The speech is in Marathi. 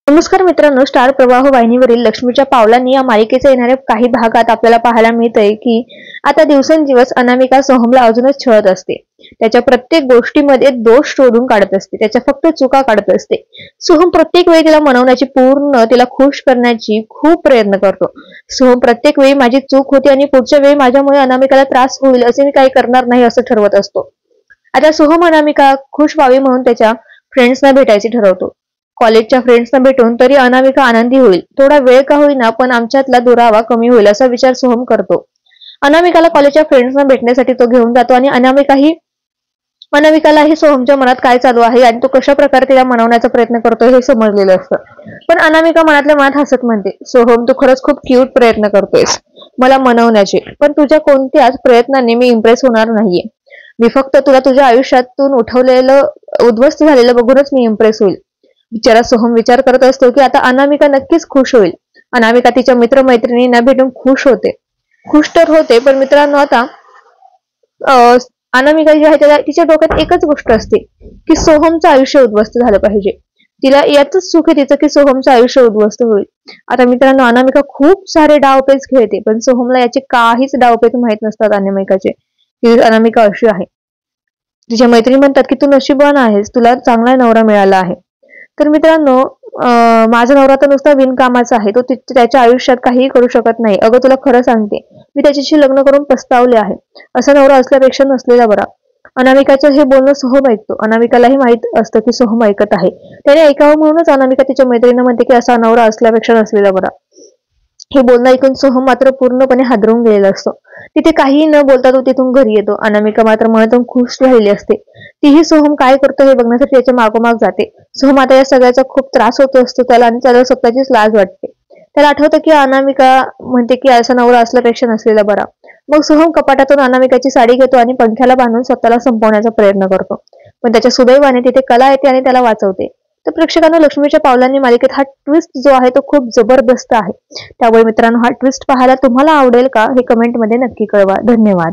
नमस्कार मित्रांनो, स्टार प्रवाह वाहिनीवरील लक्ष्मीच्या पावलांनी या मालिकेच्या येणाऱ्या काही भागात आपल्याला पाहायला मिळतंय की आता दिवसेंदिवस अनामिका सोहमला अजूनच छळत असते. त्याच्या प्रत्येक गोष्टीमध्ये दोष शोधून काढत असते, त्याच्या फक्त चुका काढत असते. सोहम प्रत्येक वेळी तिला मनवण्याची, तिला खुश करण्याची खूप प्रयत्न करतो. सोहम प्रत्येक वेळी माझी चूक होती आणि पुढच्या वेळी माझ्यामुळे अनामिकाला त्रास होईल असे मी काही करणार नाही असं ठरवत असतो. आता सोहम अनामिका खुश व्हावी म्हणून त्याच्या फ्रेंड्सना भेटायचे ठरवतो. कॉलेजच्या फ्रेंड्सना भेटून तरी अनामिका आनंदी होईल, थोडा वेळ का होईना पण आमच्यातला दुरावा कमी होईल असा विचार सोहम करतो. अनामिकाला कॉलेजच्या फ्रेंड्सना भेटण्यासाठी तो घेऊन जातो आणि अनामिकालाही सोहमच्या मनात काय चालू आहे आणि तो कशा प्रकारे तिला मनवण्याचा प्रयत्न करतो हे समजलेलं असतं. पण अनामिका मनातल्या मनात हसत म्हणते, सोहम, तू खरंच खूप क्यूट प्रयत्न करतोयस मला मनवण्याचे, पण तुझ्या कोणत्याच प्रयत्नाने मी इम्प्रेस होणार नाहीये. मी फक्त तुला तुझ्या आयुष्यातून उद्ध्वस्त झालेलं बघूनच मी इम्प्रेस होईल. बिचारा सोहम विचार करत असतो की आता अनामिका नक्कीच खुश होईल. अनामिका तिच्या मित्रमैत्रिणींना भेटून खुश तर होते, पण मित्रांनो आता अनामिका जी आहे तिच्या डोक्यात एकच गोष्ट असते की सोहमचं आयुष्य उद्ध्वस्त झालं पाहिजे. तिला याच सुख आहे तिचं की सोहमचं आयुष्य उद्ध्वस्त होईल. आता मित्रांनो, अनामिका खूप सारे डावपेच खेळते, पण सोहमला याचे काहीच डावपेच माहित नसतात. अनामिका अशी आहे. तिच्या मैत्रिणी म्हणतात की तू नशीबवान आहेस, तुला चांगला नवरा मिळाला आहे. तर मित्रांनो, माझा नवरा तर नुसता बिनकामाचा आहे, तो त्याच्या आयुष्यात काहीही करू शकत नाही. अगं तुला खरं सांगते, मी त्याच्याशी लग्न करून पस्तावले आहे. असा नवरा असल्यापेक्षा नसलेला बरा. अनामिकाचं हे बोलणं सोहम ऐकतो. अनामिकालाही माहित असतं की सोहम ऐकत आहे. त्याने ऐकावं म्हणूनच अनामिका तिच्या मैत्रिणींना म्हणते की असा नवरा असल्यापेक्षा नसलेला बरा. हे बोलणं ऐकून सोहम मात्र पूर्णपणे हादरून गेलेला असतो. तिथे काहीही न बोलता तो तिथून घरी येतो. अनामिका मात्र मनातून खुश राहिली असते. तीही सोहम काय करतो हे बघण्यासाठी त्याच्या मागोमाग जाते. सोहम आता या सगळ्याचा खूप त्रास होतो असतो त्याला आणि त्याला स्वतःचीच लाज वाटते. त्याला आठवतं की अनामिका म्हणते की असा नवरा असल्यापेक्षा नसलेला बरा. मग सोहम कपाटातून अनामिकाची साडी घेतो आणि पंख्याला बांधून स्वतःला संपवण्याचा प्रयत्न करतो. पण त्याच्या सुदैवाने तिथे कला येते आणि त्याला वाचवते. तर प्रेक्षकांना लक्ष्मीच्या पावलांनी मालिकेत हा ट्विस्ट जो आहे तो खूप जबरदस्त आहे. त्यामुळे मित्रांनो, हा ट्विस्ट पाहायला तुम्हाला आवडेल का हे कमेंटमध्ये नक्की कळवा. धन्यवाद.